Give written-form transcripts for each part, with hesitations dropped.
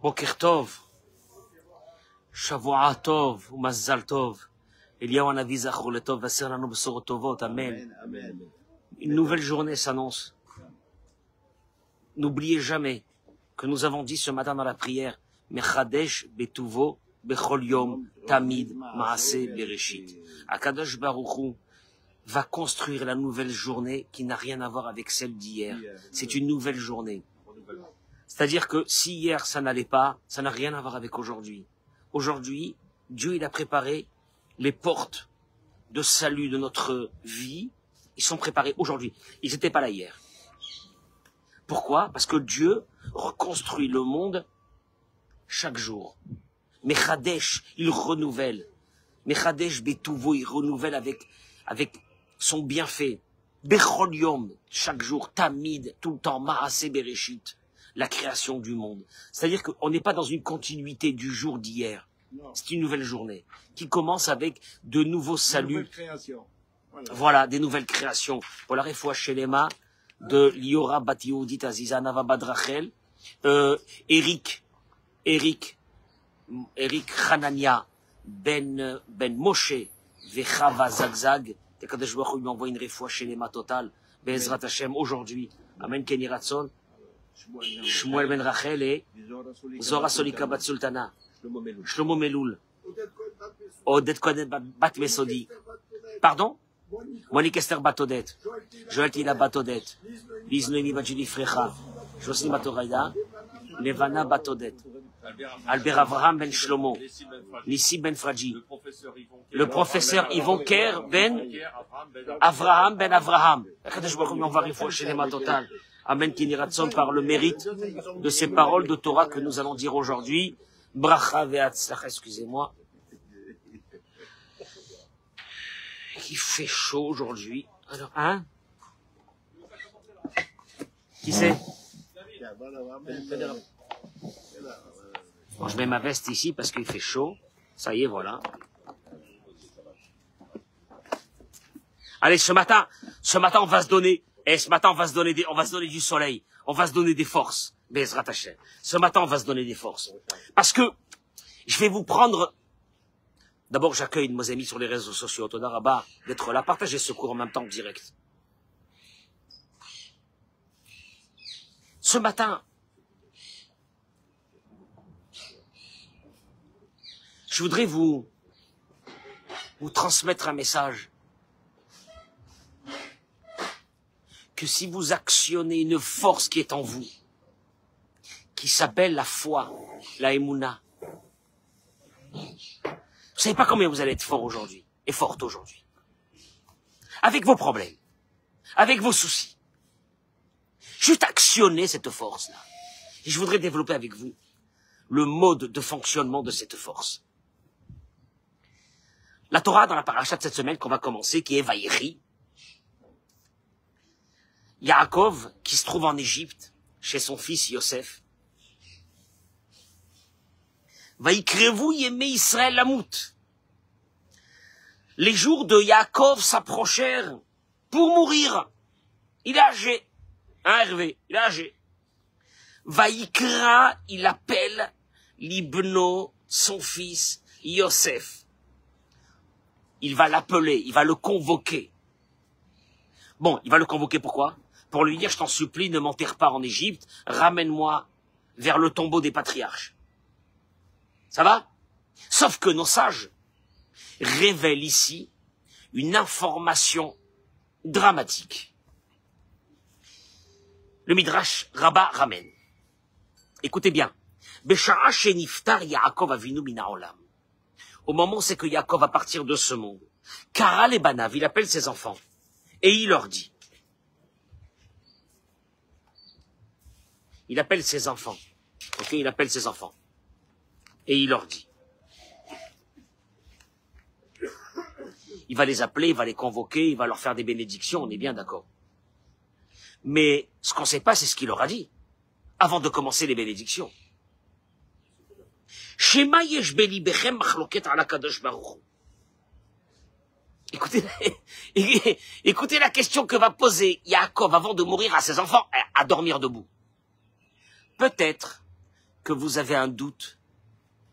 Boker Tov, Shavua Tov, Mazal Tov, Eliyahu Hanavi Zachor Letov, Vaser Lanu Besorot Tovot, Amen. Une nouvelle journée s'annonce. N'oubliez jamais que nous avons dit ce matin dans la prière, Mechadesh Betuvo, Bechol Yom, Tamid, Maaseh, Bereshit. Akadosh Baruch Hu va construire la nouvelle journée qui n'a rien à voir avec celle d'hier. C'est une nouvelle journée. C'est-à-dire que si hier ça n'allait pas, ça n'a rien à voir avec aujourd'hui. Aujourd'hui, Dieu il a préparé les portes de salut de notre vie. Ils sont préparés aujourd'hui. Ils n'étaient pas là hier. Pourquoi? Parce que Dieu reconstruit le monde chaque jour. Mechadesh, il renouvelle. Mechadesh Betuvo, il renouvelle avec son bienfait. Bechol Yom, chaque jour. Tamid, tout le temps. Maaseh Bereshit, la création du monde. C'est-à-dire qu'on n'est pas dans une continuité du jour d'hier. C'est une nouvelle journée qui commence avec de nouveaux saluts. Voilà, des nouvelles créations. Pour la Refoua Shelema de Liora Batiyoudit Aziza Nava Badrachel, Eric Hanania Ben Moshe Vechava Zagzag. Kadosh Baruch Hu lui envoie une Refoua Shelema totale. Be'ezrat Hashem aujourd'hui. Amen Keni Ratzon. Shmuel Ben Rachel et Zora Solika Bat Sultana. Shlomo Meloul. Odette Kohen Bat Mesodi. Pardon? Monique Esther Batodet. Joël Tila Batodet. Liz Noémie Badjuli Frecha. Jocelyne Batoraïda. Levana Batodet. Albert Avraham Ben Shlomo. Nissi Ben Fradji. Le professeur Yvon Kerr Ben Avraham Ben Avraham. On va réfléchir les mains totales. Amen Kini Ratson par le mérite de ces paroles de Torah que nous allons dire aujourd'hui. Bracha ve'atzlacha, excusez-moi. Il fait chaud aujourd'hui. Alors, hein? Qui c'est? Bon, je mets ma veste ici parce qu'il fait chaud. Ça y est, voilà. Allez, ce matin, on va se donner. Et ce matin, on va se donner du soleil. On va se donner des forces. Bezrat Hashem. Ce matin, on va se donner des forces. Parce que je vais vous prendre. D'abord, j'accueille nos amis sur les réseaux sociaux. Toda Rabba d'être là. Partagez ce cours en même temps en direct. Ce matin, je voudrais vous transmettre un message. Que si vous actionnez une force qui est en vous, qui s'appelle la foi, la Emouna, vous savez pas combien vous allez être fort aujourd'hui, et forte aujourd'hui. Avec vos problèmes, avec vos soucis. Juste actionnez cette force-là. Et je voudrais développer avec vous le mode de fonctionnement de cette force. La Torah, dans la paracha de cette semaine qu'on va commencer, qui est Vaïri, Yaakov, qui se trouve en Égypte, chez son fils Yosef, Vaïkrevou Yemé Israël Lamout. Les jours de Yaakov s'approchèrent pour mourir. Il est âgé. Hein, Hervé? Il est âgé. Vaïkra, il appelle Libno, son fils, Yosef. Il va l'appeler, il va le convoquer. Bon, il va le convoquer pourquoi? Pour lui dire, je t'en supplie, ne m'enterre pas en Égypte, ramène-moi vers le tombeau des patriarches. Ça va? Sauf que nos sages révèlent ici une information dramatique. Le Midrash Rabbah ramène. Écoutez bien. Besha'a sheniftar Yaakov avinu mina olam. Au moment où c'est que Yaakov va partir de ce monde, Kara les Banav, il appelle ses enfants et il leur dit. Il appelle ses enfants. Ok, il appelle ses enfants. Et il leur dit. Il va les appeler, il va les convoquer, il va leur faire des bénédictions, on est bien d'accord. Mais ce qu'on ne sait pas, c'est ce qu'il leur a dit, avant de commencer les bénédictions. Shema yesh belibechem machloket ala kadosh baruch hu. Écoutez la question que va poser Yaakov avant de mourir à ses enfants, à dormir debout. Peut-être que vous avez un doute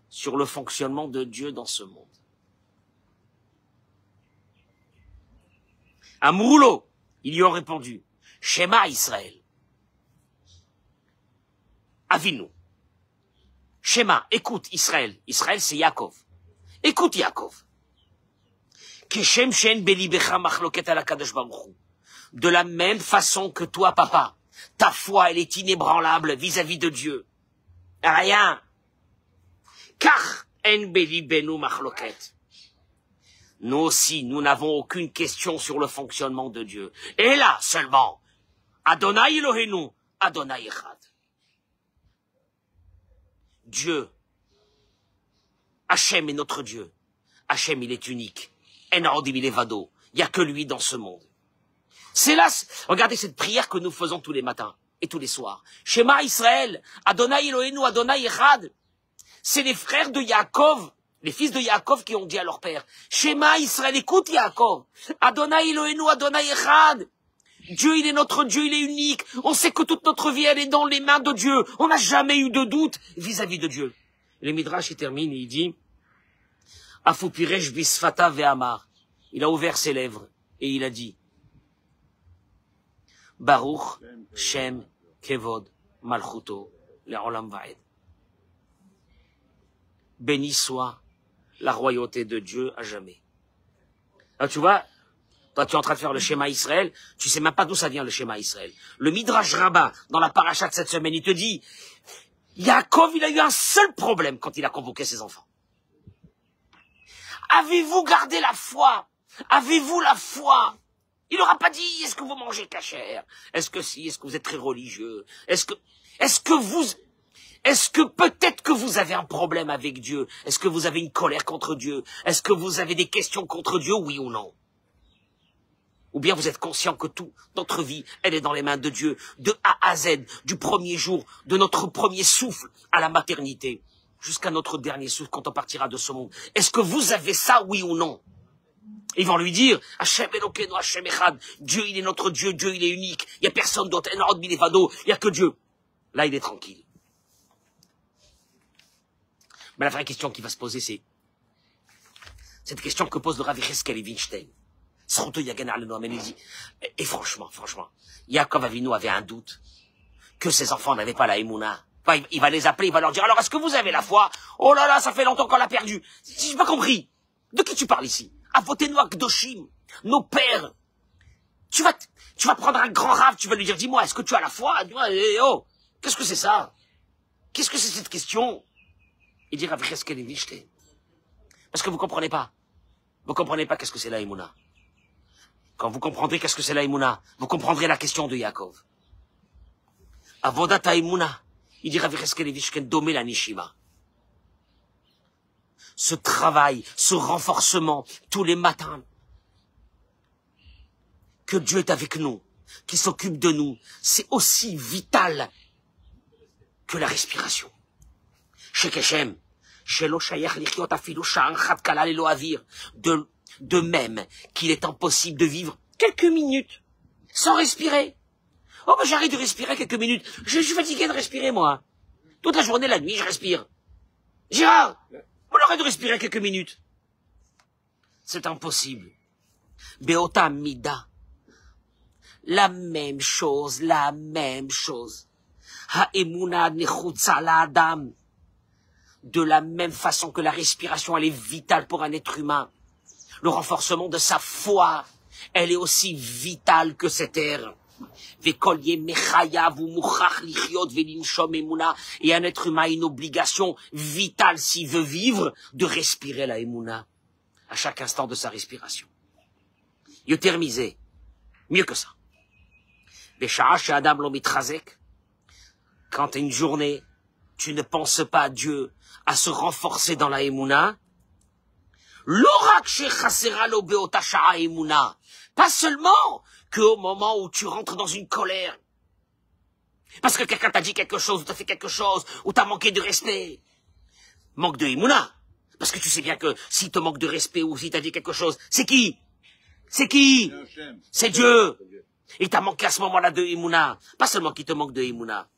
sur le fonctionnement de Dieu dans ce monde. Amroulo, ils lui ont répondu, Shema Israël. Avinu. Shema, écoute Israël. Israël, c'est Yaakov. Écoute Yaakov. Keshem shen belibecha machloket ala kadosh baruch hu. De la même façon que toi, papa, ta foi, elle est inébranlable vis-à-vis de Dieu. Rien. Car en belibenu machloket. Nous aussi, nous n'avons aucune question sur le fonctionnement de Dieu. Et là seulement, Adonai Elohenu, Adonai Echad. Dieu, Hachem est notre Dieu. Hachem, il est unique. En il est vado. Il n'y a que lui dans ce monde. C'est là, regardez cette prière que nous faisons tous les matins et tous les soirs. Shema Israël, Adonai Elohenu, Adonai Echad. C'est les frères de Yaakov, les fils de Yaakov qui ont dit à leur père, Shema Israël, écoute Yaakov, Adonai Elohenu, Adonai Echad. Dieu, il est notre Dieu, il est unique. On sait que toute notre vie, elle est dans les mains de Dieu. On n'a jamais eu de doute vis-à-vis de Dieu. Le Midrash, il termine et il dit, Afupiresh bisfata ve'amar. Il a ouvert ses lèvres et il a dit, Baruch Shem Kevod Malchuto Le'olam Va'ed. Béni soit la royauté de Dieu à jamais. Alors, tu vois, toi, tu es en train de faire le schéma Israël, tu sais même pas d'où ça vient le schéma Israël. Le Midrash Rabbah, dans la paracha de cette semaine, il te dit, Yaakov, il a eu un seul problème quand il a convoqué ses enfants. Avez-vous gardé la foi? Avez-vous la foi? Il n'aura pas dit, est-ce que vous mangez cachère? Est-ce que si? Est-ce que vous êtes très religieux? Est-ce que peut-être que vous avez un problème avec Dieu? Est-ce que vous avez une colère contre Dieu? Est-ce que vous avez des questions contre Dieu, oui ou non? Ou bien vous êtes conscient que toute notre vie, elle est dans les mains de Dieu, de A à Z, du premier jour, de notre premier souffle à la maternité, jusqu'à notre dernier souffle quand on partira de ce monde. Est-ce que vous avez ça, oui ou non? Ils vont lui dire, Hachem Elokeinu, Hachem Echad, Dieu il est notre Dieu, Dieu il est unique, il n'y a personne d'autre, Enrod Bilevado, il n'y a que Dieu. Là il est tranquille. Mais la vraie question qui va se poser, c'est cette question que pose le Rav Yecheskel Evinstein. Il dit, et franchement, Yaakov Avinu avait un doute que ses enfants n'avaient pas la Emouna. Enfin, il va les appeler, il va leur dire, alors est-ce que vous avez la foi? Oh là là, ça fait longtemps qu'on l'a perdu. J'ai pas compris. De qui tu parles ici? Avotenu Akdoshim, nos pères. Tu vas prendre un grand rave, tu vas lui dire, dis-moi, est-ce que tu as la foi? Dis-moi, oh, qu'est-ce que c'est ça? Qu'est-ce que c'est cette question? Il dit, Rav Yecheskel Evinstein. Parce que vous comprenez pas. Vous comprenez pas qu'est-ce que c'est la Emouna. Quand vous comprendrez qu'est-ce que c'est la Emouna, vous comprendrez la question de Yaakov. Avodat Emouna, il dit Rav Yecheskel Evinstein, domé la Nishima. Ce travail, ce renforcement, tous les matins, que Dieu est avec nous, qui s'occupe de nous, c'est aussi vital que la respiration. Chez Keshem, de même qu'il est impossible de vivre quelques minutes sans respirer. Oh, ben j'arrête de respirer quelques minutes. Je suis fatigué de respirer, moi. Toute la journée, la nuit, je respire. Gérard, on arrête de respirer quelques minutes. C'est impossible. Beota Mida. La même chose. Ha'emuna nechutza la'adam. De la même façon que la respiration, elle est vitale pour un être humain. Le renforcement de sa foi, elle est aussi vitale que cet air. Et un être humain a une obligation vitale, s'il veut vivre, de respirer la Emouna à chaque instant de sa respiration. Yotermisé, mieux que ça. Quand une journée, tu ne penses pas à Dieu, à se renforcer dans la Emouna, pas seulement qu'au moment où tu rentres dans une colère, parce que quelqu'un t'a dit quelque chose, ou t'a fait quelque chose, ou t'as manqué de respect. Manque de Emouna. Parce que tu sais bien que s'il te manque de respect ou s'il t'a dit quelque chose, c'est qui? C'est qui? C'est Dieu. Il t'a manqué à ce moment-là de Emouna. Pas seulement qu'il te manque de Emouna.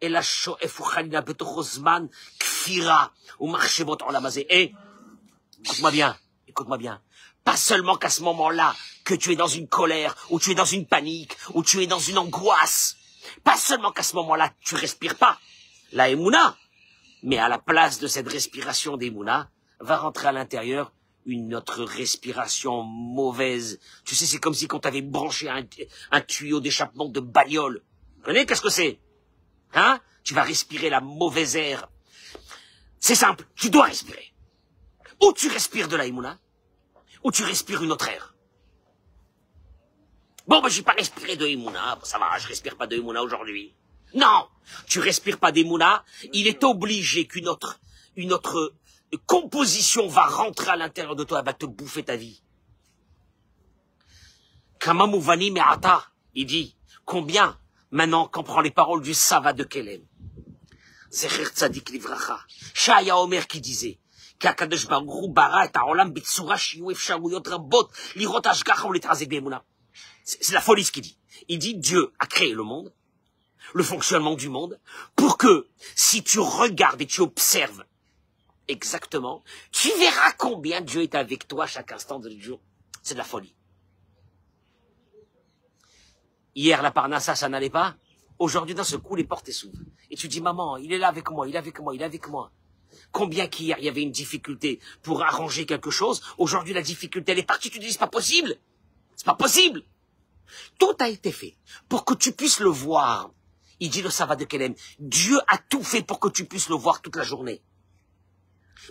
Et la shoefukhalina betochosman kfira ou marchevot olamazé. Et écoute-moi bien, écoute-moi bien. Pas seulement qu'à ce moment-là, que tu es dans une colère, ou tu es dans une panique, ou tu es dans une angoisse. Pas seulement qu'à ce moment-là, tu respires pas la Emouna, mais à la place de cette respiration d'Emouna, va rentrer à l'intérieur une autre respiration mauvaise. Tu sais, c'est comme si on t'avait branché un tuyau d'échappement de bagnole. Tu connais, qu'est-ce que c'est? Hein? Tu vas respirer la mauvaise air. C'est simple, tu dois respirer. Ou tu respires de la Emouna, ou tu respires une autre air. Bon, ben, j'ai pas respiré de Emouna. Bon, ça va, je respire pas de Emouna aujourd'hui. Non! Tu respires pas d'Emouna. Il est obligé qu'une autre composition va rentrer à l'intérieur de toi, elle va te bouffer ta vie. Kamamouvani Me'ata, il dit, combien, maintenant, qu'on prend les paroles du Sava de Kelem. Zecher Tzadik Livracha. Shaya Omer qui disait, qu'Akadosh Baruch Hu bara et ha'olam b'tzura shiyu efsharuyot rabot lirot hashgacha u'letrazek be'emuna. C'est la folie ce qu'il dit. Il dit, Dieu a créé le monde, le fonctionnement du monde, pour que, si tu regardes et tu observes exactement, tu verras combien Dieu est avec toi chaque instant de jour. C'est de la folie. Hier, la Parnassa, ça n'allait pas. Aujourd'hui, d'un seul coup, les portes s'ouvrent. Et tu dis, maman, il est là avec moi, il est avec moi, il est avec moi. Combien qu'hier, il y avait une difficulté pour arranger quelque chose. Aujourd'hui, la difficulté, elle est partie. Tu te dis, c'est pas possible. C'est pas possible. Tout a été fait pour que tu puisses le voir. Il dit le Sava de Kelem. Dieu a tout fait pour que tu puisses le voir toute la journée.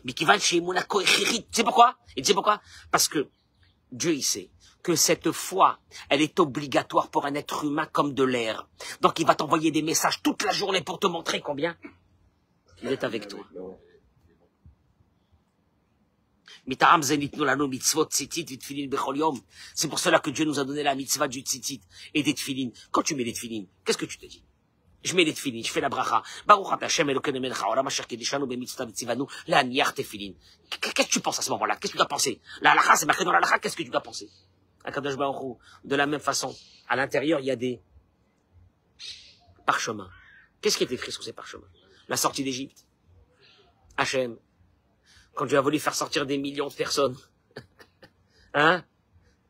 Mais qui va chez Monaco et tu sais pourquoi? Et tu sais pourquoi? Parce que Dieu, il sait que cette foi, elle est obligatoire pour un être humain comme de l'air. Donc il va t'envoyer des messages toute la journée pour te montrer combien il est avec toi. C'est pour cela que Dieu nous a donné la mitzvah du tzitzit et des tefillin. Quand tu mets les tefillin, qu'est-ce que tu te dis? Je mets les tefillin, je fais la bracha. Baruch ata Hashem Elokeinu melech haolam asher kiddushanu b'mitzvah v'tzivanu le'aniach tefillin. Qu'est-ce que tu penses à ce moment-là? Qu'est-ce que tu dois penser? La halakha, c'est marqué dans la halakha, qu'est-ce que tu dois penser? Akadosh Baruch Hu, de la même façon, à l'intérieur, il y a des parchemins. Qu'est-ce qui est écrit sur ces parchemins? La sortie d'Égypte. Hachem. Quand Dieu a voulu faire sortir des millions de personnes, hein,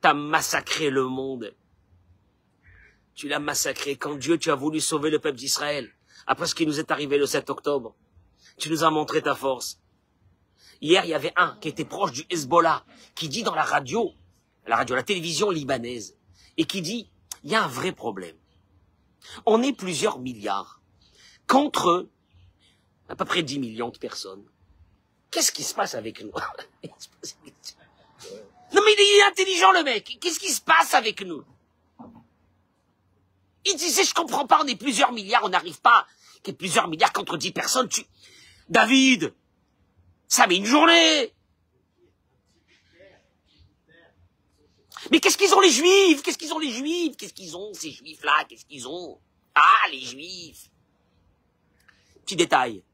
t'as massacré le monde. Tu l'as massacré. Quand Dieu, tu as voulu sauver le peuple d'Israël, après ce qui nous est arrivé le 7 octobre, tu nous as montré ta force. Hier, il y avait un qui était proche du Hezbollah, qui dit dans la radio, la télévision libanaise, et qui dit, il y a un vrai problème. On est plusieurs milliards contre à peu près 10 millions de personnes. Qu'est-ce qui se passe avec nous? Non mais il est intelligent le mec. Qu'est-ce qui se passe avec nous? Il disait, je comprends pas, on est plusieurs milliards, on n'arrive pas. Qu'il y ait plusieurs milliards contre 10 personnes, David, ça met une journée. Mais qu'est-ce qu'ils ont les juifs? Qu'est-ce qu'ils ont les juifs? Qu'est-ce qu'ils ont ces juifs-là? Qu'est-ce qu'ils ont? Ah, les juifs. Petit détail.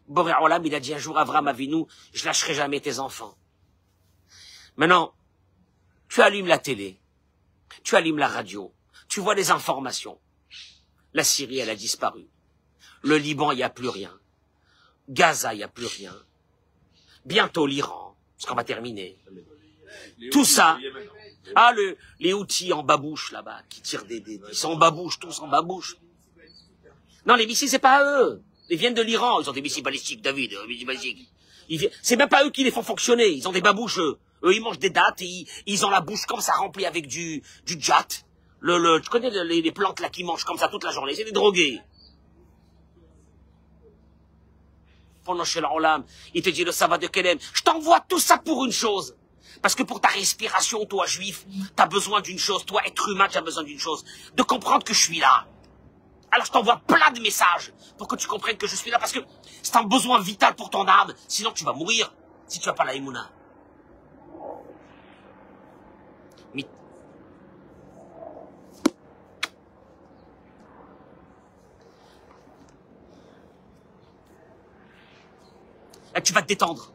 Boré Olam, il a dit un jour à Avram Avinu, je lâcherai jamais tes enfants. Maintenant, tu allumes la télé, tu allumes la radio, tu vois les informations. La Syrie, elle a disparu. Le Liban, il n'y a plus rien. Gaza, il n'y a plus rien. Bientôt l'Iran, parce qu'on va terminer. Tout ça. Ah, les Houthis en babouche, là-bas, qui tirent ils sont en babouche, tous en babouche. Non, les missiles, c'est pas à eux. Ils viennent de l'Iran, ils ont des missiles balistiques, David, des missiles balistiques. C'est même pas eux qui les font fonctionner, ils ont des babouches, eux. Eux, ils mangent des dattes, et ils ont la bouche comme ça remplie avec du djat. Tu connais les plantes là qui mangent comme ça toute la journée, c'est des drogués. Pendant chez l'Olam, il te dit le Sava de Kelem, je t'envoie tout ça pour une chose. Parce que pour ta respiration, toi, juif, t'as besoin d'une chose, toi, être humain, tu as besoin d'une chose, de comprendre que je suis là. Alors je t'envoie plein de messages pour que tu comprennes que je suis là, parce que c'est un besoin vital pour ton âme, sinon tu vas mourir si tu n'as pas la Emouna. Mais... Là, tu vas te détendre.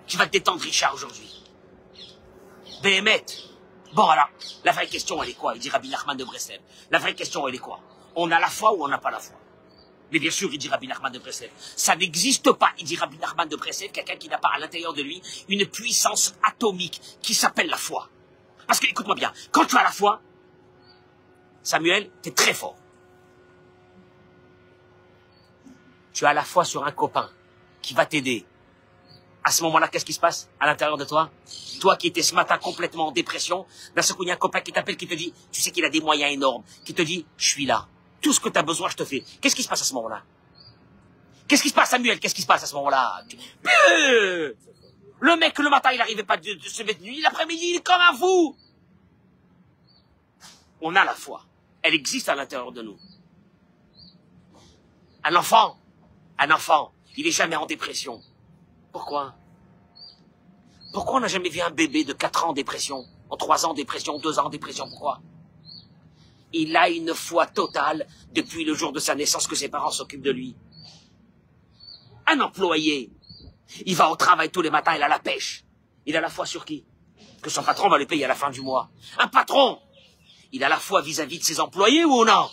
Tu vas te détendre, Richard, aujourd'hui. Béhémet. Bon, alors, la vraie question, elle est quoi? Il dit Rabbi Nachman de Breslev. La vraie question, elle est quoi? On a la foi ou on n'a pas la foi? Mais bien sûr, il dit Rabbi Nachman de Breslev, ça n'existe pas, il dit Rabbi Nachman de Breslev, quelqu'un qui n'a pas à l'intérieur de lui une puissance atomique qui s'appelle la foi. Parce que, écoute-moi bien, quand tu as la foi, Samuel, tu es très fort. Tu as la foi sur un copain qui va t'aider. À ce moment-là, qu'est-ce qui se passe à l'intérieur de toi? Toi qui étais ce matin complètement en dépression, d'un seul coup, il y a un copain qui t'appelle, qui te dit, tu sais qu'il a des moyens énormes, qui te dit, je suis là. Tout ce que tu as besoin, je te fais. Qu'est-ce qui se passe à ce moment-là? Qu'est-ce qui se passe, Samuel? Qu'est-ce qui se passe à ce moment-là? Le mec, le matin, il n'arrivait pas de se mettre de nuit. L'après-midi, il est comme un fou. On a la foi. Elle existe à l'intérieur de nous. Un enfant, il n'est jamais en dépression. Pourquoi? Pourquoi on n'a jamais vu un bébé de 4 ans en dépression, en 3 ans en dépression, 2 ans en dépression? Pourquoi? Il a une foi totale depuis le jour de sa naissance que ses parents s'occupent de lui. Un employé, il va au travail tous les matins, il a la pêche. Il a la foi sur qui? Que son patron va le payer à la fin du mois. Un patron, il a la foi vis-à-vis de ses employés ou non?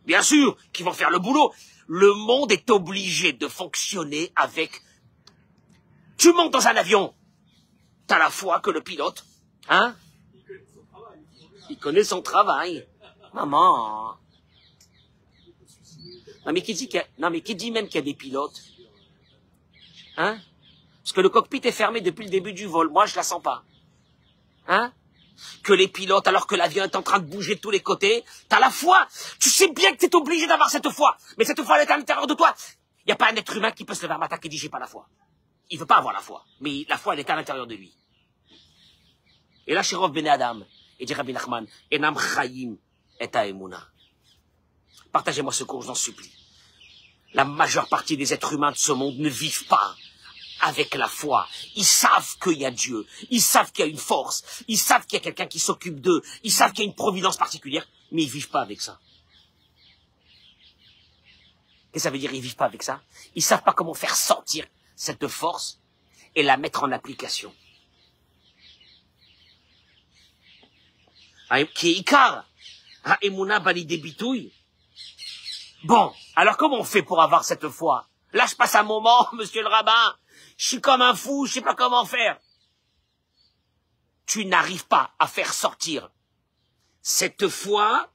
Bien sûr, qu'ils vont faire le boulot. Le monde est obligé de fonctionner avec... Tu montes dans un avion, t'as la foi que le pilote, hein? Il connaît son travail. Maman. Non mais qui dit même qu'il y a des pilotes? Hein? Parce que le cockpit est fermé depuis le début du vol. Moi, je la sens pas. Hein? Que les pilotes, alors que l'avion est en train de bouger de tous les côtés, t'as la foi. Tu sais bien que t'es obligé d'avoir cette foi. Mais cette foi, elle est à l'intérieur de toi. Il n'y a pas un être humain qui peut se lever un matin qui dit j'ai pas la foi. Il veut pas avoir la foi. Mais la foi, elle est à l'intérieur de lui. Et là, Shirov Ben Adam, et dit Rabbi Nachman, Enam Chaim et Aemuna. Partagez-moi ce cours, j'en supplie. La majeure partie des êtres humains de ce monde ne vivent pas avec la foi. Ils savent qu'il y a Dieu. Ils savent qu'il y a une force. Ils savent qu'il y a quelqu'un qui s'occupe d'eux. Ils savent qu'il y a une providence particulière. Mais ils vivent pas avec ça. Qu'est-ce que ça veut dire, ils vivent pas avec ça? Ils savent pas comment faire sortir cette force et la mettre en application. Bon, alors comment on fait pour avoir cette foi? Là, je passe un moment, monsieur le rabbin, je suis comme un fou, je sais pas comment faire. Tu n'arrives pas à faire sortir cette foi.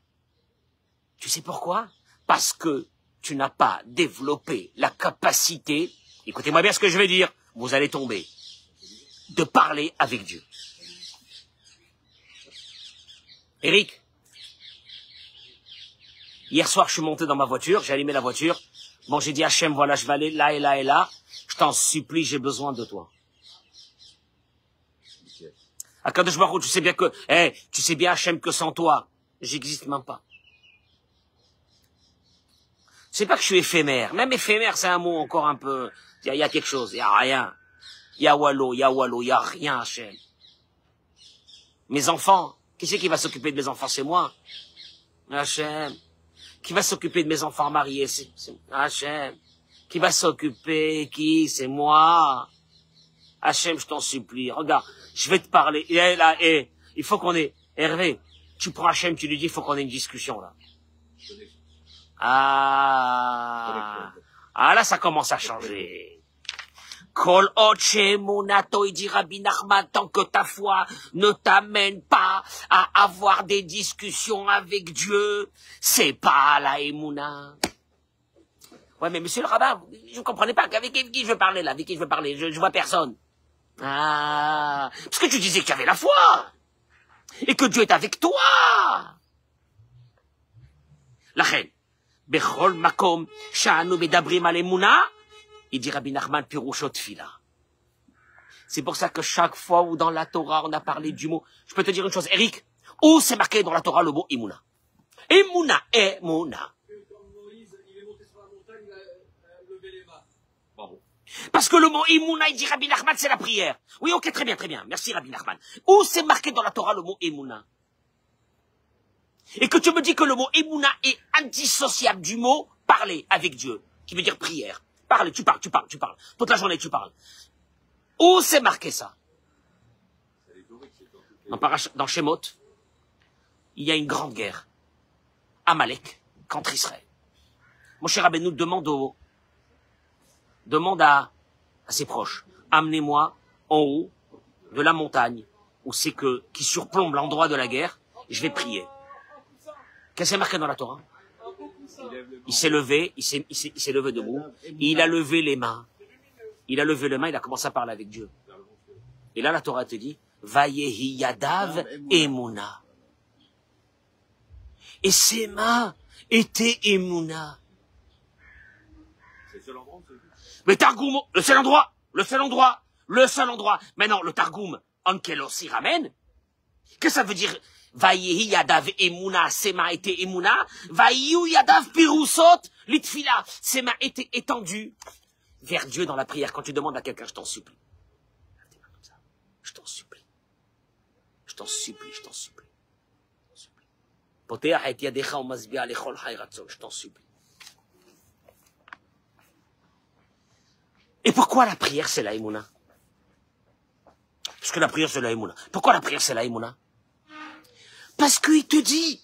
Tu sais pourquoi? Parce que tu n'as pas développé la capacité, écoutez-moi bien ce que je vais dire, vous allez tomber, de parler avec Dieu. Eric, hier soir, je suis monté dans ma voiture, j'ai allumé la voiture. Bon, j'ai dit, Hachem, voilà, je vais aller là et là et là. Je t'en supplie, j'ai besoin de toi. Akadosh Baruch Hu, tu sais bien que, tu sais bien, Hachem, que sans toi, j'existe même pas. C'est pas que je suis éphémère. Même éphémère, c'est un mot encore un peu, il y a quelque chose, il y a rien. Il y a wallo, il y a rien, Hachem. Mes enfants, qui c'est qui va s'occuper de mes enfants? C'est moi. Hachem. Qui va s'occuper de mes enfants mariés? C'est Hachem. Qui va s'occuper? Qui? C'est moi. Hachem, je t'en supplie. Regarde, je vais te parler. Et là, il faut qu'on ait... Hervé, tu prends Hachem, tu lui dis, il faut qu'on ait une discussion, là. Ah, là, ça commence à changer. Kol Oche Munato, il dit Rabbi Nachman, tant que ta foi ne t'amène pas à avoir des discussions avec Dieu, c'est pas la Emouna. Ouais, mais monsieur le rabbin, je ne comprenais pas avec qui je veux parler là, avec qui je veux parler, je vois personne. Ah, parce que tu disais qu'il y avait la foi, et que Dieu est avec toi. La reine, Bechol Makom, Sha'anu Medabrim al Emouna, il dit Rabbi Nachman, Pirushot Fila. C'est pour ça que chaque fois où dans la Torah on a parlé du mot, je peux te dire une chose, Eric, où c'est marqué dans la Torah le mot Emouna? Emouna, Emouna. Parce que le mot Emouna, il dit Rabbi Nachman, c'est la prière. Oui, ok, très bien. Merci Rabbi Nachman. Où c'est marqué dans la Torah le mot Emouna? Et que tu me dis que le mot Emouna est indissociable du mot parler avec Dieu, qui veut dire prière. Parle, tu parles. Toute la journée, tu parles. Où c'est marqué ça? Dans Shemot, il y a une grande guerre. Amalek contre Israël. Moshe Rabbeinu demande à ses proches, amenez-moi en haut de la montagne, qui surplombe l'endroit de la guerre, et je vais prier. Qu'est-ce qui est marqué dans la Torah? Il s'est levé, il s'est levé debout, il a levé les mains. Il a levé les mains, il a commencé à parler avec Dieu. Et là, la Torah te dit, Vayehi Yadav Emuna. Et ses mains étaient Emuna. Mais Targum, le seul endroit. Maintenant, le Targum, Ankel aussi ramène. Qu'est-ce que ça veut dire? Vayehi Yadav Emuna, ses mains étaient Emuna. Vayehu Yadav Pirusot, Litfila. Ses mains étaient étendues vers Dieu dans la prière. Quand tu demandes à quelqu'un, je t'en supplie. Je t'en supplie. Je t'en supplie. Je t'en supplie. Je t'en supplie. Et pourquoi la prière, c'est la Emouna? Parce que la prière, c'est la Emouna. Pourquoi la prière, c'est la Emouna? Parce qu'il te dit,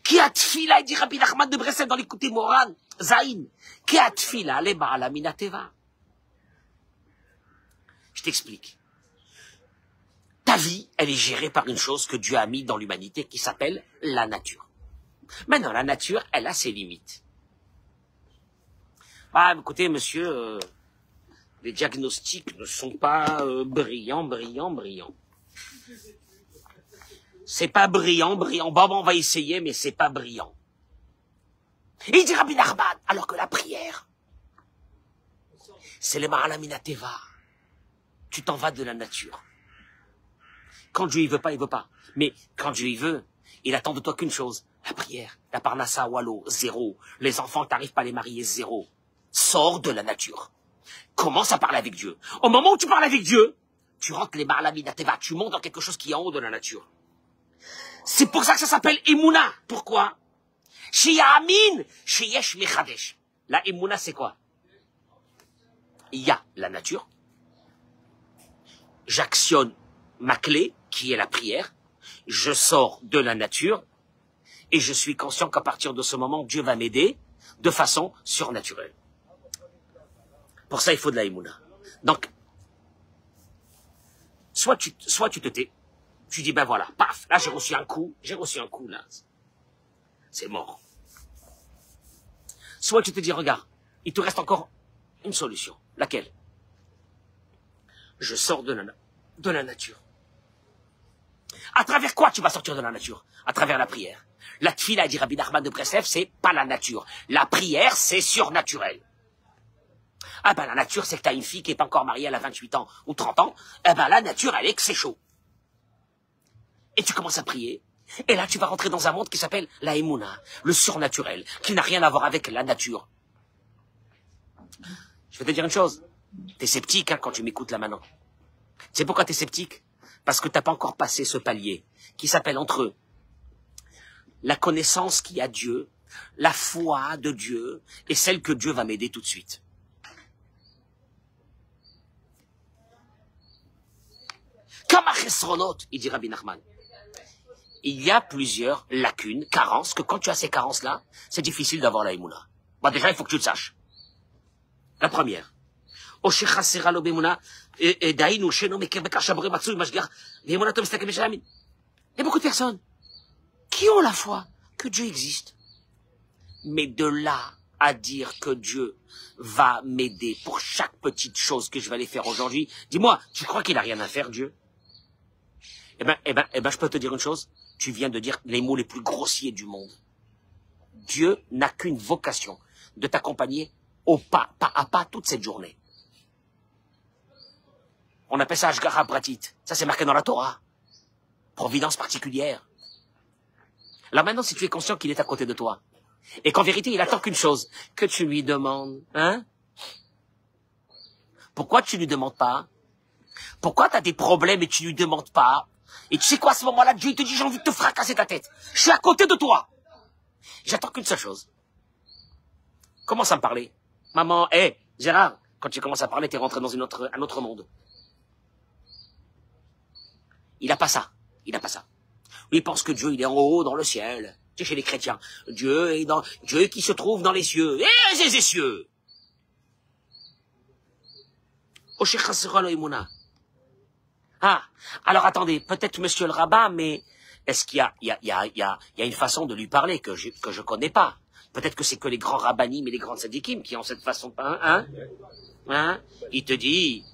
qui a tfila, il dit Rabbi Nachman de Breslev dans l'écouté Moran, Zaïn, qui a tfila, les ba'ala minateva. Je t'explique. Ta vie, elle est gérée par une chose que Dieu a mis dans l'humanité qui s'appelle la nature. Maintenant, la nature, elle a ses limites. Ah, écoutez, monsieur, les diagnostics ne sont pas brillants. C'est pas brillant. Bon, on va essayer, mais c'est pas brillant. Et il dit Rabbi Nachman, alors que la prière, c'est les ba'ala minateva. Tu t'en vas de la nature. Quand Dieu, il veut pas. Mais quand Dieu, il veut, il attend de toi qu'une chose. La prière. La parnassa, wallo, 0. Les enfants, t'arrives pas à les marier, 0. Sors de la nature. Commence à parler avec Dieu. Au moment où tu parles avec Dieu, tu rentres les ba'ala minateva. Tu montes dans quelque chose qui est en haut de la nature. C'est pour ça que ça s'appelle Emouna. Pourquoi? Shiyamin, sheyesh mechadesh. La Emouna, c'est quoi? Il y a la nature. J'actionne ma clé, qui est la prière, je sors de la nature, et je suis conscient qu'à partir de ce moment, Dieu va m'aider de façon surnaturelle. Pour ça, il faut de la Emouna. Donc, soit tu te tais, tu dis, ben voilà, paf, là j'ai reçu un coup, là, c'est mort. Soit tu te dis, regarde, il te reste encore une solution. Laquelle? Je sors de la nature. À travers quoi tu vas sortir de la nature? À travers la prière. La tfila, dit Rabbi Nachman de Breslev, c'est pas la nature. La prière, c'est surnaturel. Ah ben la nature, c'est que t'as une fille qui est pas encore mariée, elle a 28 ans ou 30 ans. Eh ben la nature, elle est que c'est chaud. Et tu commences à prier. Et là, tu vas rentrer dans un monde qui s'appelle la Emouna, le surnaturel, qui n'a rien à voir avec la nature. Je vais te dire une chose. T'es sceptique hein, quand tu m'écoutes là maintenant. Tu sais pourquoi t'es sceptique? Parce que t'as pas encore passé ce palier qui s'appelle entre eux la connaissance qu'il y a Dieu, la foi de Dieu et celle que Dieu va m'aider tout de suite. Comme à Chesronot, il dit Rabbi Nachman, il y a plusieurs lacunes, carences, que quand tu as ces carences-là, c'est difficile d'avoir la Emouna. Bon, déjà, il faut que tu le saches. La première. Il y a beaucoup de personnes qui ont la foi que Dieu existe. Mais de là à dire que Dieu va m'aider pour chaque petite chose que je vais aller faire aujourd'hui, dis-moi, tu crois qu'il n'a rien à faire, Dieu? Eh ben, je peux te dire une chose. Tu viens de dire les mots les plus grossiers du monde. Dieu n'a qu'une vocation de t'accompagner au pas à pas toute cette journée. On appelle ça Ashgara Pratit. Ça, c'est marqué dans la Torah. Providence particulière. Là, maintenant, si tu es conscient qu'il est à côté de toi, et qu'en vérité, il attend qu'une chose, que tu lui demandes, hein? Pourquoi tu lui demandes pas? Pourquoi tu as des problèmes et tu lui demandes pas? Et tu sais quoi, à ce moment-là, Dieu te dit, j'ai envie de te fracasser ta tête. Je suis à côté de toi. J'attends qu'une seule chose. Commence à me parler. Maman, Gérard, quand tu commences à parler, tu es rentré dans un autre monde. Il n'a pas ça. Il pense que Dieu, il est en haut dans le ciel. Tu sais, chez les chrétiens, Dieu qui se trouve dans les cieux, et les cieux. Ah, alors attendez, peut-être monsieur le rabbin, mais est-ce qu'il y a une façon de lui parler que je connais pas? Peut-être que c'est que les grands rabbinim et les grands tzadikim qui ont cette façon, hein? Il te dit,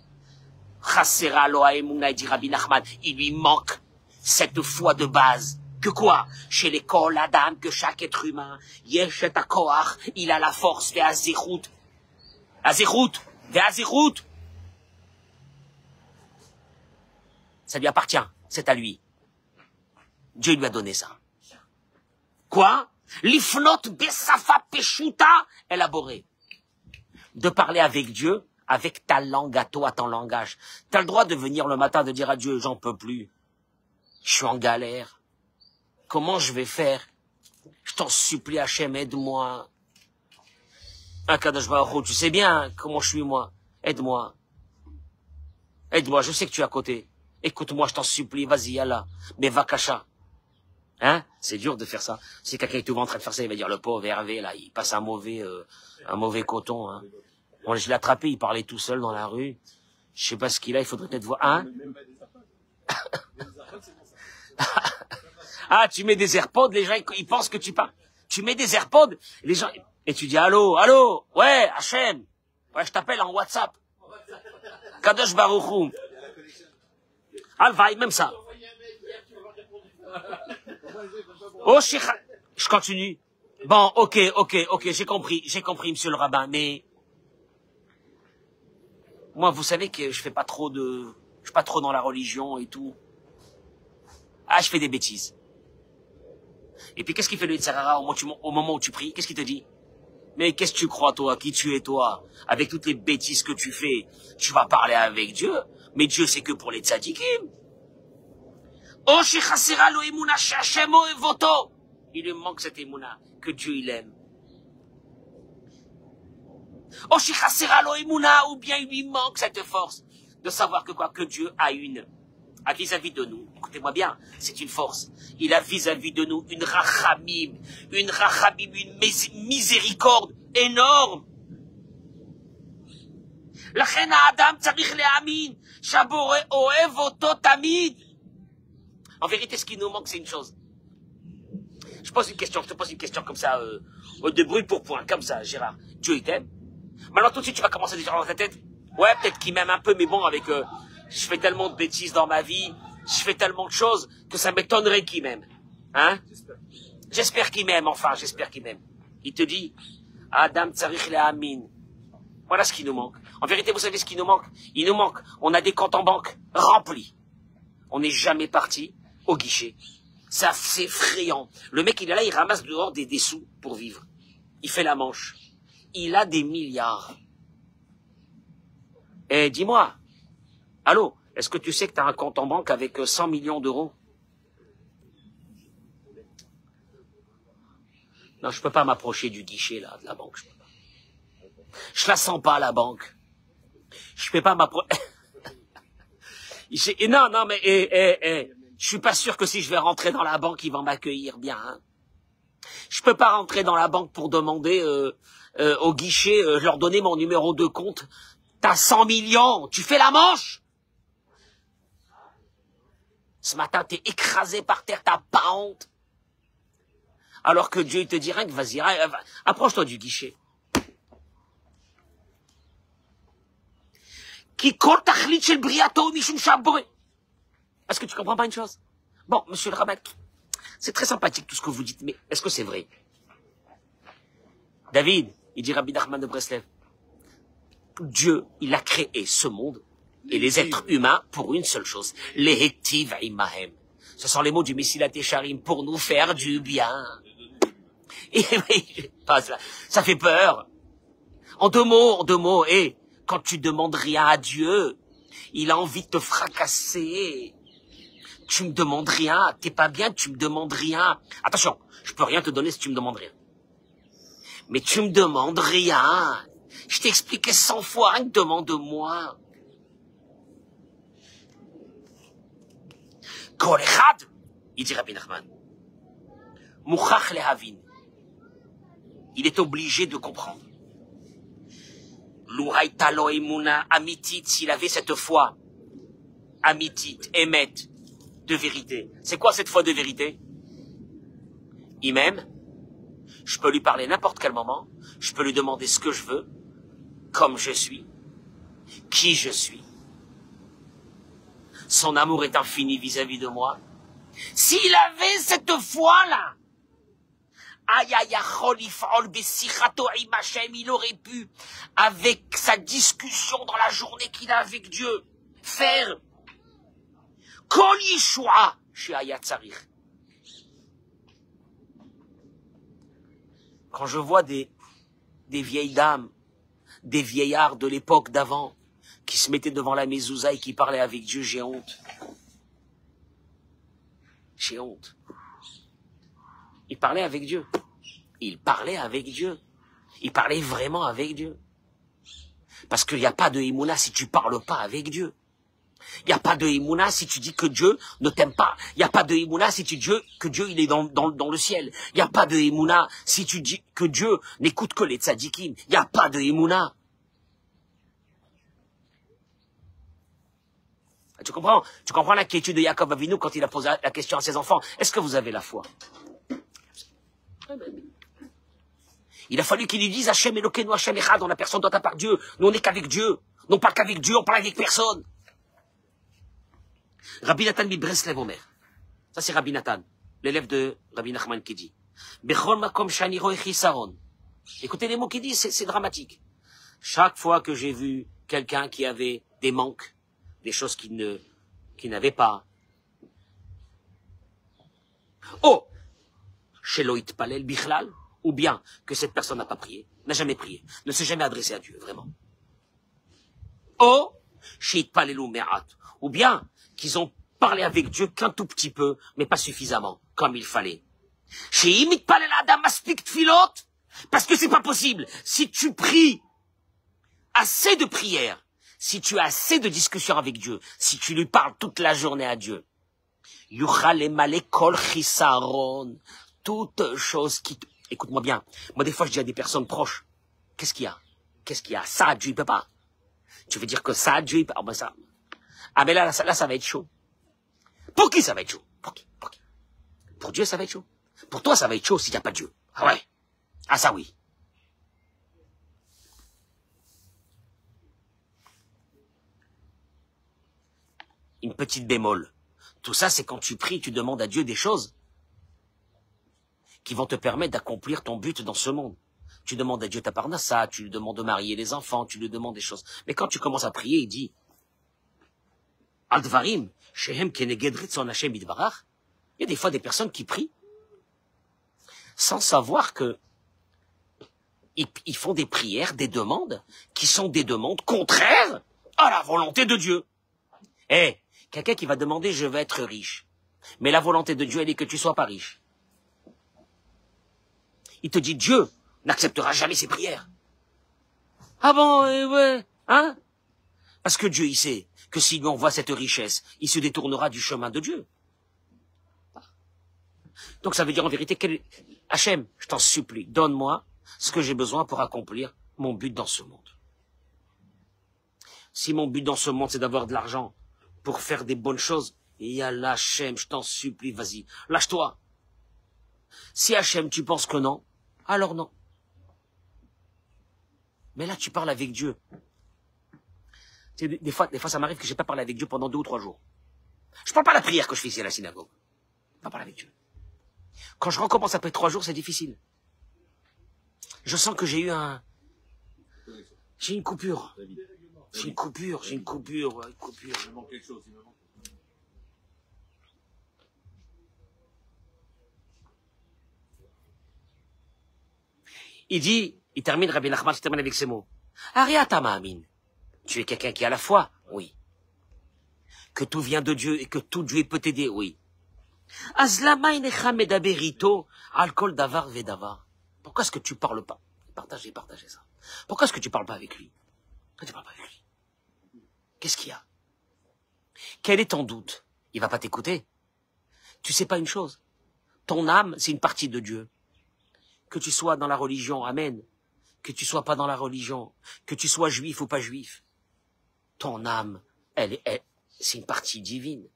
Chassera lo haemuna, dit Rabbi Nachman, il lui manque cette foi de base. Que quoi? Chez les kol adam, que chaque être humain, yesh et hakoach, il a la force, ve'azirut, ve'azirut. Ça lui appartient, c'est à lui. Dieu lui a donné ça. Quoi? L'ifnot besafa peshuta, élaboré. De parler avec Dieu, avec ta langue à toi, ton langage. T'as le droit de venir le matin, de dire à Dieu, j'en peux plus. Je suis en galère. Comment je vais faire? Je t'en supplie, Hachem, aide-moi. Kadosh Baruch Hu, tu sais bien comment je suis, moi. Aide-moi. Aide-moi, je sais que tu es à côté. Écoute-moi, je t'en supplie, vas-y, Allah. Mais va cacha. Hein? C'est dur de faire ça. Si quelqu'un est tout en train de faire ça, il va dire, le pauvre Hervé, là, il passe un mauvais coton, hein. Bon, je l'ai attrapé, il parlait tout seul dans la rue. Je sais pas ce qu'il a, il faudrait peut-être voir, hein? Ah, tu mets des AirPods, les gens, ils pensent que tu parles. Tu mets des AirPods, les gens, et tu dis, allô, ouais, Hachem. Ouais, je t'appelle en WhatsApp. Kadosh Baruch Hu. Alvaï, même ça. Oh, je continue. Bon, ok, j'ai compris, monsieur le rabbin, mais moi, vous savez que je suis pas trop dans la religion et tout. Ah, je fais des bêtises. Et puis, qu'est-ce qu'il fait le Yitzhara au moment où tu pries? Qu'est-ce qu'il te dit? Mais qu'est-ce que tu crois, toi? Qui tu es, toi? Avec toutes les bêtises que tu fais, tu vas parler avec Dieu. Mais Dieu, c'est que pour les tzadikim. Oh, shechasera lo emuna shachemo evoto. Il lui manque cette émouna que Dieu, il aime. Oh, shechasera lo emuna, ou bien il lui manque cette force de savoir que quoi? Que Dieu a vis-à-vis de nous. Écoutez-moi bien, c'est une force. Il a vis-à-vis de nous une rachamim, une miséricorde énorme. Lachen Adam tzarich le'amin, shabore oev oto tamid. En vérité, ce qui nous manque, c'est une chose. Je te pose une question comme ça, de bruit pour point, comme ça, Gérard. Dieu, il t'aime. Maintenant, tout de suite, tu vas commencer à dire dans ta tête, ouais, peut-être qu'il m'aime un peu, mais bon, je fais tellement de bêtises dans ma vie, je fais tellement de choses, que ça m'étonnerait qu'il m'aime. Hein? J'espère qu'il m'aime, enfin, j'espère qu'il m'aime. Il te dit, Adam tzarich le'amin. Voilà ce qui nous manque. En vérité, vous savez ce qui nous manque? Il nous manque. On a des comptes en banque remplis. On n'est jamais parti au guichet. Ça, c'est effrayant. Le mec, il est là, il ramasse dehors des sous pour vivre. Il fait la manche. Il a des milliards. Et dis-moi, allô, est-ce que tu sais que tu as un compte en banque avec 100 millions d'euros? Non, je peux pas m'approcher du guichet, là, de la banque. Je la sens pas, la banque. Je peux pas m'approcher. Non, mais, je suis pas sûr que si je vais rentrer dans la banque, ils vont m'accueillir bien, hein. Je peux pas rentrer dans la banque pour demander, au guichet, leur donner mon numéro de compte. T'as 100 millions, tu fais la manche. Ce matin, t'es écrasé par terre, t'as pas honte. Alors que Dieu, il te dit rien que vas-y, approche-toi du guichet. Est-ce que tu comprends pas une chose? Bon, monsieur le rabbin, c'est très sympathique tout ce que vous dites, mais est-ce que c'est vrai? David, il dit Rabbi Nachman de Breslev, Dieu, il a créé ce monde et les êtres humains pour une seule chose, les Hetiv imahem. Ce sont les mots du Messilat Yesharim pour nous faire du bien. Et ça fait peur. En deux mots, et quand tu demandes rien à Dieu, il a envie de te fracasser. Tu me demandes rien, t'es pas bien, tu me demandes rien. Attention, je peux rien te donner si tu me demandes rien. Mais tu me demandes rien. Je t'ai expliqué 100 fois, rien que demande-moi. Kol echad, il dit Rabbi Nachman. Mouchach lehavin. Il est obligé de comprendre. L'uraitalo emuna amitit, s'il avait cette foi, amitit, émet, de vérité. C'est quoi cette foi de vérité? Il m'aime, je peux lui parler n'importe quel moment, je peux lui demander ce que je veux, comme je suis, qui je suis. Son amour est infini vis-à-vis de moi. S'il avait cette foi-là, il aurait pu, avec sa discussion dans la journée qu'il a avec Dieu, faire Kol Yeshua chez Ayatzarich. Quand je vois des vieilles dames, des vieillards de l'époque d'avant, qui se mettaient devant la mezouza et qui parlaient avec Dieu, j'ai honte. J'ai honte. Ils parlaient avec Dieu. Ils parlaient avec Dieu. Ils parlaient vraiment avec Dieu. Parce qu'il n'y a pas de Emouna si tu parles pas avec Dieu. Il n'y a pas de Emouna si tu dis que Dieu ne t'aime pas. Il n'y a pas de Emouna si tu dis que Dieu il est dans le ciel. Il n'y a pas de Emouna si tu dis que Dieu n'écoute que les tzadikim. Il n'y a pas de Emouna. Tu comprends l'inquiétude de Yaakov Avinu quand il a posé la question à ses enfants. Est-ce que vous avez la foi? Il a fallu qu'il lui dise Hachem Elokeinu Hachem Echad, on a personne d'autre à part Dieu. Nous on n'est qu'avec Dieu. Nous on parle qu'avec Dieu, on parle avec personne. Rabbi Nathan Breslev Omer. Ça c'est Rabbi Nathan, l'élève de Rabbi Nachman qui dit Bechol makom shani roe chisaron. Écoutez les mots qu'il dit, c'est dramatique. Chaque fois que j'ai vu quelqu'un qui avait des manques, des choses qu'il n'avait pas. Oh, Sheloit Palel Bichlal, ou bien que cette personne n'a pas prié, n'a jamais prié, ne s'est jamais adressé à Dieu, vraiment. Oh, Sheit Palelu Me'at, ou bien qu'ils ont parlé avec Dieu qu'un tout petit peu, mais pas suffisamment, comme il fallait. Sheimit Palel Adam Aspik Tfilot, parce que c'est pas possible. Si tu pries assez de prières, si tu as assez de discussions avec Dieu, si tu lui parles toute la journée à Dieu, Yuchal Malekol Chisaron, toute chose qui... Écoute-moi bien, moi des fois je dis à des personnes proches, qu'est-ce qu'il y a? Qu'est-ce qu'il y a? Ça, Dieu il peut pas. Tu veux dire que ça, Dieu il peut pas? Ah ben ça... Ah mais là, ça va être chaud. Pour qui ça va être chaud? Pour qui? Pour Dieu ça va être chaud. Pour toi ça va être chaud s'il n'y a pas de Dieu. Ah ouais? Ah ça oui. Une petite bémol. Tout ça, c'est quand tu pries, tu demandes à Dieu des choses qui vont te permettre d'accomplir ton but dans ce monde. Tu demandes à Dieu ta parnassa, tu lui demandes de marier les enfants, tu lui demandes des choses. Mais quand tu commences à prier, il dit Aldvarim, shehem keneged ritzon Hashem idbarach. Il y a des fois des personnes qui prient sans savoir que ils font des prières, des demandes, qui sont des demandes contraires à la volonté de Dieu. Eh, quelqu'un qui va demander je veux être riche. Mais la volonté de Dieu, elle est que tu sois pas riche. Il te dit Dieu n'acceptera jamais ses prières. Ah bon, ouais, hein? Parce que Dieu, il sait que s'il lui envoie cette richesse, il se détournera du chemin de Dieu. Donc ça veut dire en vérité, Hachem, je t'en supplie, donne-moi ce que j'ai besoin pour accomplir mon but dans ce monde. Si mon but dans ce monde, c'est d'avoir de l'argent pour faire des bonnes choses, et Allah, Hachem, je t'en supplie, vas-y, lâche-toi. Si Hachem, tu penses que non, alors non. Mais là, tu parles avec Dieu. Tu sais, des fois, ça m'arrive que j'ai pas parlé avec Dieu pendant 2 ou 3 jours. Je parle pas la prière que je fais ici à la synagogue. Je pas parler avec Dieu. Quand je recommence après 3 jours, c'est difficile. Je sens que j'ai eu j'ai une coupure. J'ai une coupure. Il me manque quelque chose, il termine, Rabbi Nachman, il termine avec ces mots. Ariata ma'amin. Tu es quelqu'un qui a la foi? Oui. Que tout vient de Dieu et que tout Dieu peut t'aider? Oui. Azlama inecha medaberito alkol davar vedavar. Pourquoi est-ce que tu parles pas? Partagez ça. Pourquoi est-ce que tu parles pas avec lui? Pourquoi tu parles pas avec lui? Qu'est-ce qu'il y a? Quel est ton doute? Il va pas t'écouter. Tu sais pas une chose? Ton âme, c'est une partie de Dieu. Que tu sois dans la religion, amen. Que tu sois pas dans la religion, que tu sois juif ou pas juif. Ton âme, c'est une partie divine.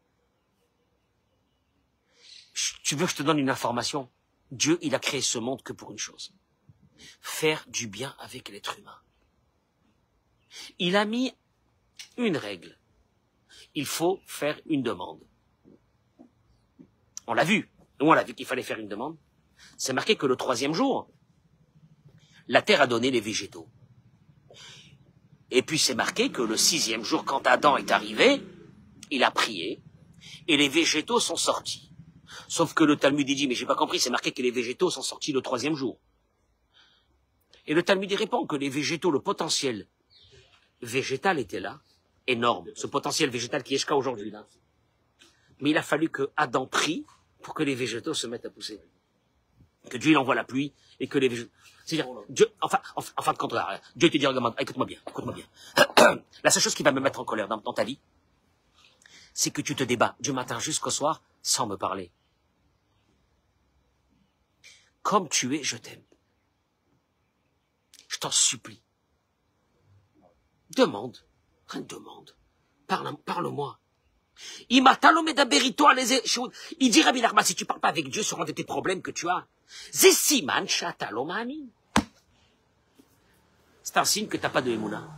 Tu veux que je te donne une information? Dieu, il a créé ce monde que pour une chose. Faire du bien avec l'être humain. Il a mis une règle. Il faut faire une demande. On l'a vu. Nous, on l'a vu qu'il fallait faire une demande. C'est marqué que le 3e jour, la terre a donné les végétaux. Et puis c'est marqué que le 6e jour, quand Adam est arrivé, il a prié, et les végétaux sont sortis. Sauf que le Talmud dit, mais j'ai pas compris, c'est marqué que les végétaux sont sortis le 3e jour. Et le Talmud répond que les végétaux, le potentiel végétal était là, énorme, ce potentiel végétal qui est jusqu'à aujourd'hui là. Mais il a fallu que Adam prie pour que les végétaux se mettent à pousser. Que Dieu il envoie la pluie et que les végétaux... C'est-à-dire, Dieu, en fin de compte, Dieu te dit, regarde, écoute-moi bien. La seule chose qui va me mettre en colère dans ta vie, c'est que tu te débats du matin jusqu'au soir sans me parler. Comme tu es, je t'aime. Je t'en supplie. Demande. Parle-moi. Il dit Rabbi Nachman, si tu parles pas avec Dieu sur un de tes problèmes que tu as, c'est un signe que tu n'as pas de Emouna.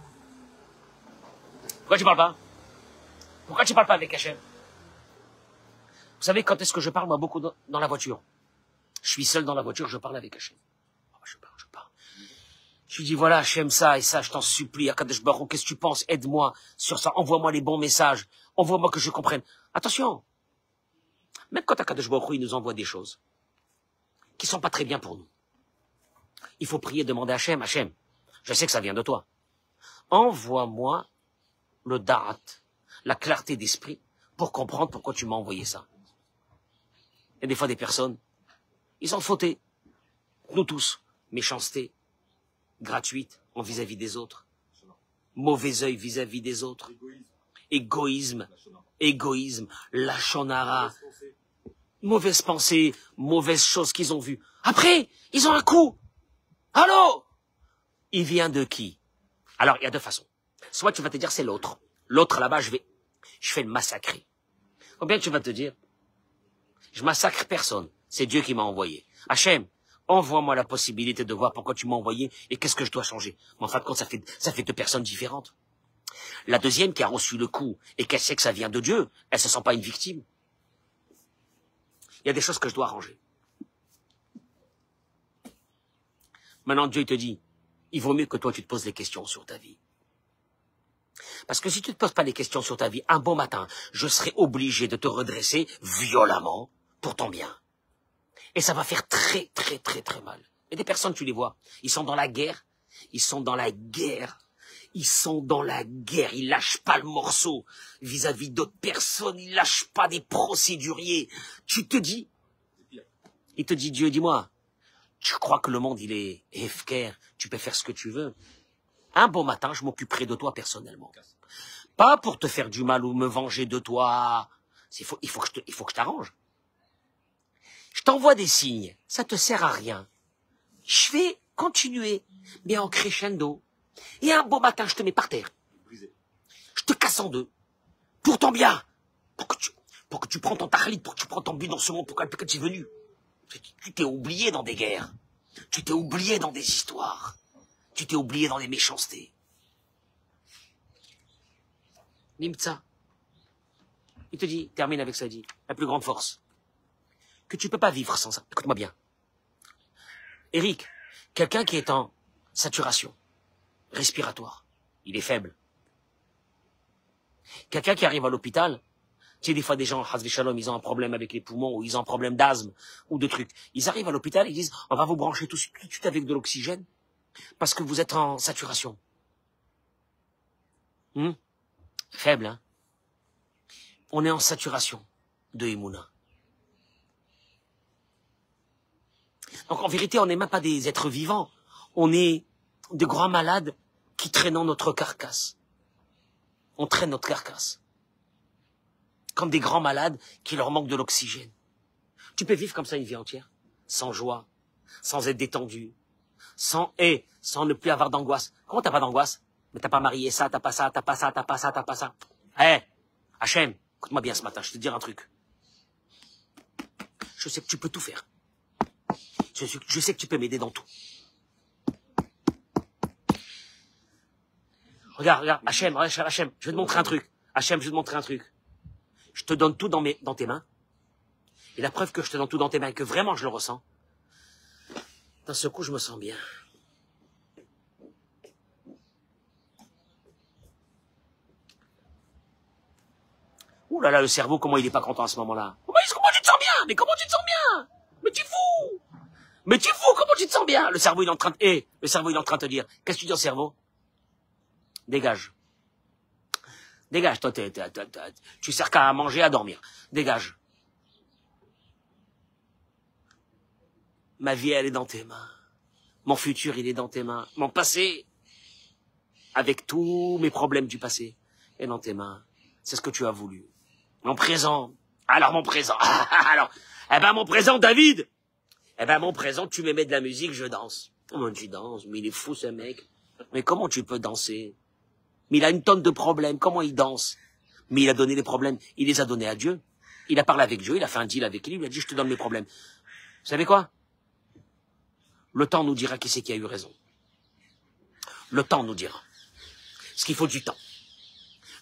Pourquoi tu parles pas? Pourquoi tu parles pas avec Hachem? Vous savez, quand est-ce que je parle, moi, beaucoup dans la voiture? Je suis seul dans la voiture, je parle avec Hachem. Je parle. Je lui dis, voilà, Hachem, ça et ça, je t'en supplie, Akadosh Baruch, qu'est-ce que tu penses? Aide-moi sur ça, envoie-moi les bons messages, envoie-moi que je comprenne. Attention, même quand Akadosh Baruch, il nous envoie des choses qui sont pas très bien pour nous, il faut prier, demander à Hachem, Hachem, je sais que ça vient de toi. Envoie-moi le darat, la clarté d'esprit, pour comprendre pourquoi tu m'as envoyé ça. Il y a des fois des personnes, ils ont fauté, nous tous, méchanceté, gratuite en vis-à-vis des autres, mauvais œil vis-à-vis des autres, égoïsme, lachonara, mauvaise pensée, mauvaise chose qu'ils ont vue. Après, ils ont un coup. Allô? Il vient de qui? Alors, il y a deux façons. Soit tu vas te dire, c'est l'autre. L'autre là-bas, je fais le massacrer. Ou bien tu vas te dire, je massacre personne. C'est Dieu qui m'a envoyé. Hachem, envoie-moi la possibilité de voir pourquoi tu m'as envoyé et qu'est-ce que je dois changer. Mais en fin de compte, ça fait deux personnes différentes. La deuxième qui a reçu le coup et qu'elle sait que ça vient de Dieu, elle se sent pas une victime. Il y a des choses que je dois arranger. Maintenant, Dieu te dit, il vaut mieux que toi tu te poses des questions sur ta vie. Parce que si tu ne te poses pas des questions sur ta vie, un bon matin, je serai obligé de te redresser violemment pour ton bien. Et ça va faire très, très, très, très mal. Et des personnes, tu les vois, ils sont dans la guerre, ils lâchent pas le morceau vis-à-vis d'autres personnes, ils lâchent pas des procéduriers. Tu te dis, il te dit, Dieu, dis-moi, tu crois que le monde, il est efker, tu peux faire ce que tu veux. Un bon matin, je m'occuperai de toi personnellement. Pas pour te faire du mal ou me venger de toi. Il faut que je t'arrange. Je t'envoie des signes, ça te sert à rien. Je vais continuer, mais en crescendo. Et un beau matin, je te mets par terre. Je te casse en deux. Pour ton bien. Pour que tu prends ton tachalit, pour que tu prends ton but dans ce monde, pour que tu es venu. Tu t'es oublié dans des guerres. Tu t'es oublié dans des histoires. Tu t'es oublié dans des méchancetés. Nimtza. Il te dit, termine avec ça, dit, la plus grande force. Que tu peux pas vivre sans ça. Écoute-moi bien. Eric, quelqu'un qui est en saturation respiratoire, il est faible. Quelqu'un qui arrive à l'hôpital, tu sais, des fois des gens, Hazvi Shalom, ils ont un problème avec les poumons, ou ils ont un problème d'asthme, ou de trucs. Ils arrivent à l'hôpital, ils disent, on va vous brancher tout de suite avec de l'oxygène, parce que vous êtes en saturation. Faible, hein? On est en saturation de Emouna. Donc en vérité, on n'est même pas des êtres vivants. On est de grands malades qui traînent notre carcasse. On traîne notre carcasse. Comme des grands malades qui leur manquent de l'oxygène. Tu peux vivre comme ça une vie entière, sans joie, sans être détendu, sans ne plus avoir d'angoisse. Comment t'as pas d'angoisse? Mais t'as pas marié ça, t'as pas ça, t'as pas ça, t'as pas ça, t'as pas ça. Hachem, écoute-moi bien ce matin, je vais te dire un truc. Je sais que tu peux tout faire. Je sais que tu peux m'aider dans tout. Regarde, Hachem, je vais te montrer un truc. Hachem, je vais te montrer un truc. Je te donne tout dans tes mains. Et la preuve que je te donne tout dans tes mains et que vraiment je le ressens, d'un seul coup, je me sens bien. Ouh là là, le cerveau, comment il est pas content à ce moment-là. Comment tu te sens bien? Mais comment tu te sens bien? Mais tu fous! Mais tu fous, comment tu te sens bien? Le cerveau, il est en train de, le cerveau, il est en train de te dire, qu'est-ce que tu dis au cerveau? Dégage. Dégage, toi, tu sers qu'à manger, à dormir. Dégage. Ma vie, elle est dans tes mains. Mon futur, il est dans tes mains. Mon passé, avec tous mes problèmes du passé, est dans tes mains. C'est ce que tu as voulu. Mon présent. Alors, mon présent. Alors, mon présent, David. Mon présent, tu me mets de la musique, je danse. Comment tu danses? Mais il est fou, ce mec. Mais comment tu peux danser? Mais il a une tonne de problèmes. Comment il danse? Mais il a donné les problèmes. Il les a donnés à Dieu. Il a parlé avec Dieu. Il a fait un deal avec lui. Il lui a dit, je te donne mes problèmes. Vous savez quoi? Le temps nous dira qui c'est qui a eu raison. Le temps nous dira. Parce qu'il faut du temps.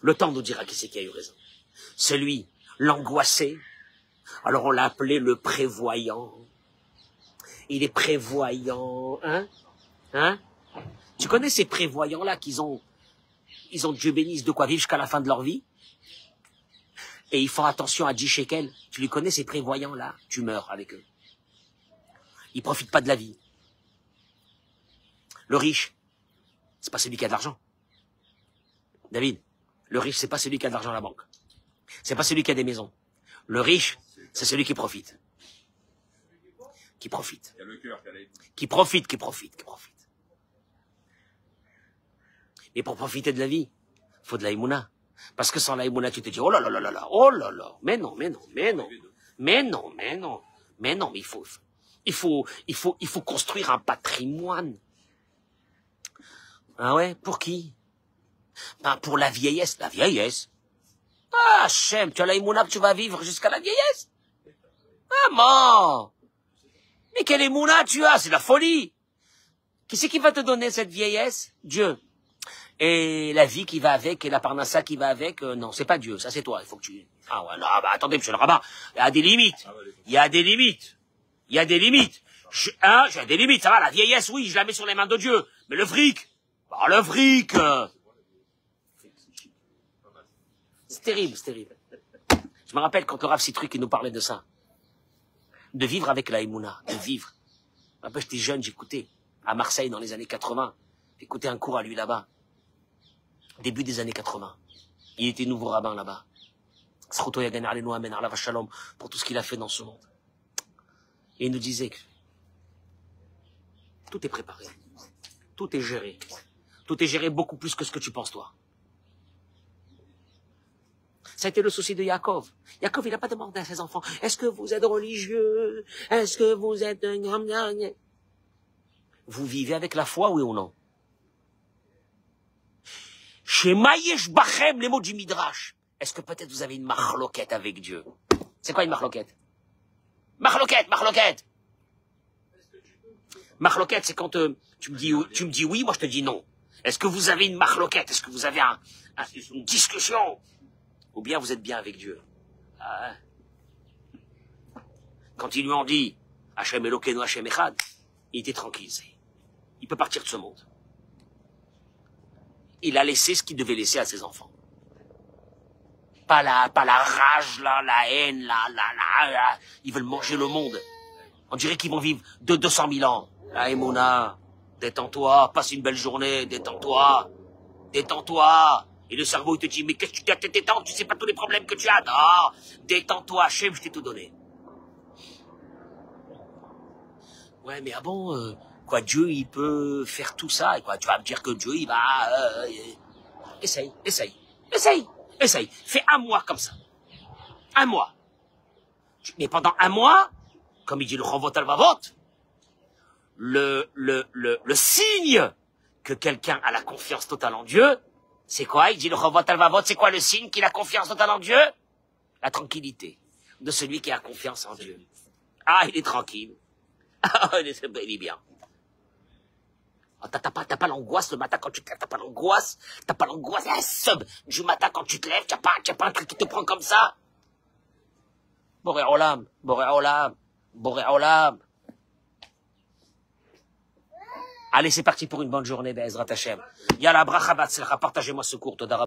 Le temps nous dira qui c'est qui a eu raison. Celui, l'angoissé, alors on l'a appelé le prévoyant. Il est prévoyant, hein? Tu connais ces prévoyants-là ils ont Dieu bénisse de quoi vivre jusqu'à la fin de leur vie? Et ils font attention à 10 shekels. Tu les connais, ces prévoyants-là? Tu meurs avec eux. Ils profitent pas de la vie. Le riche, c'est pas celui qui a de l'argent. David, le riche, c'est pas celui qui a de l'argent à la banque. C'est pas celui qui a des maisons. Le riche, c'est celui qui profite. Qui profite. Qui profite. Mais pour profiter de la vie, il faut de la Emouna. Parce que sans la Emouna, tu te dis, oh là là là là là, oh là là, mais non, mais il faut construire un patrimoine. Ah ouais, pour qui? Ben, pour la vieillesse. La vieillesse? Ah, Hachem, tu as la Emouna que tu vas vivre jusqu'à la vieillesse? Ah, man! Mais quelle Emouna tu as? C'est la folie! Qui c'est qui va te donner cette vieillesse? Dieu. Et la vie qui va avec, et la parnassa qui va avec, non, c'est pas Dieu, ça c'est toi, il faut que tu... Ah ouais, non, bah attendez, monsieur le rabbin, il y a des limites. Il y a des limites. J'ai des limites, ça va, la vieillesse, oui, je la mets sur les mains de Dieu. Mais le fric, c'est terrible. Je me rappelle quand le Rav Citruc qui nous parlait de ça. De vivre avec la Emouna, de vivre. Après, j'étais jeune, j'écoutais, à Marseille dans les années 80, j'écoutais un cours à lui là-bas. Début des années 80. Il était nouveau rabbin là-bas. Pour tout ce qu'il a fait dans ce monde. Et il nous disait que tout est préparé. Tout est géré. Tout est géré beaucoup plus que ce que tu penses toi. Ça a été le souci de Yaakov. Yaakov, il n'a pas demandé à ses enfants, est-ce que vous êtes religieux? Est-ce que vous êtes... Vous vivez avec la foi, oui ou non? Chez Maïesh Bachem, les mots du Midrash. Est-ce que peut-être vous avez une marloquette avec Dieu? C'est quoi une marloquette? Marloquette. Marloquette, c'est quand tu me dis oui, moi je te dis non. Est-ce que vous avez une marloquette? Est-ce que vous avez une discussion? Ou bien vous êtes bien avec Dieu? Ah. Quand ils lui ont dit Hachem Elokeinu Hachem Echad, il était tranquillisé. Il peut partir de ce monde. Il a laissé ce qu'il devait laisser à ses enfants. Pas la rage, la haine, ils veulent manger le monde. On dirait qu'ils vont vivre de 200 000 ans. La Emouna, détends-toi, passe une belle journée, détends-toi. Et le cerveau, il te dit, mais qu'est-ce que tu t'es détends, tu sais pas tous les problèmes que tu as. Non, détends-toi, Hachem, je t'ai tout donné. Ouais, mais quoi, Dieu, il peut faire tout ça, et quoi, tu vas me dire que Dieu, il va... Essaye. Fais un mois comme ça. Un mois. Mais pendant un mois, comme il dit le Chovot Alvavot, le signe que quelqu'un a la confiance totale en Dieu, c'est quoi? Il dit le Chovot Alvavot, c'est quoi le signe qu'il a confiance totale en Dieu? La tranquillité de celui qui a confiance en Dieu. Ah, il est tranquille. Ah, il est bien. Oh, t'as pas l'angoisse le matin quand tu te lèves, t'as pas l'angoisse du matin quand tu te lèves, t'as pas un truc qui te prend comme ça. Boré Olam. Allez, c'est parti pour une bonne journée, Be'ezrat Hashem. Yalla, bracha batzlecha, partagez-moi ce cours, Toda Rabba.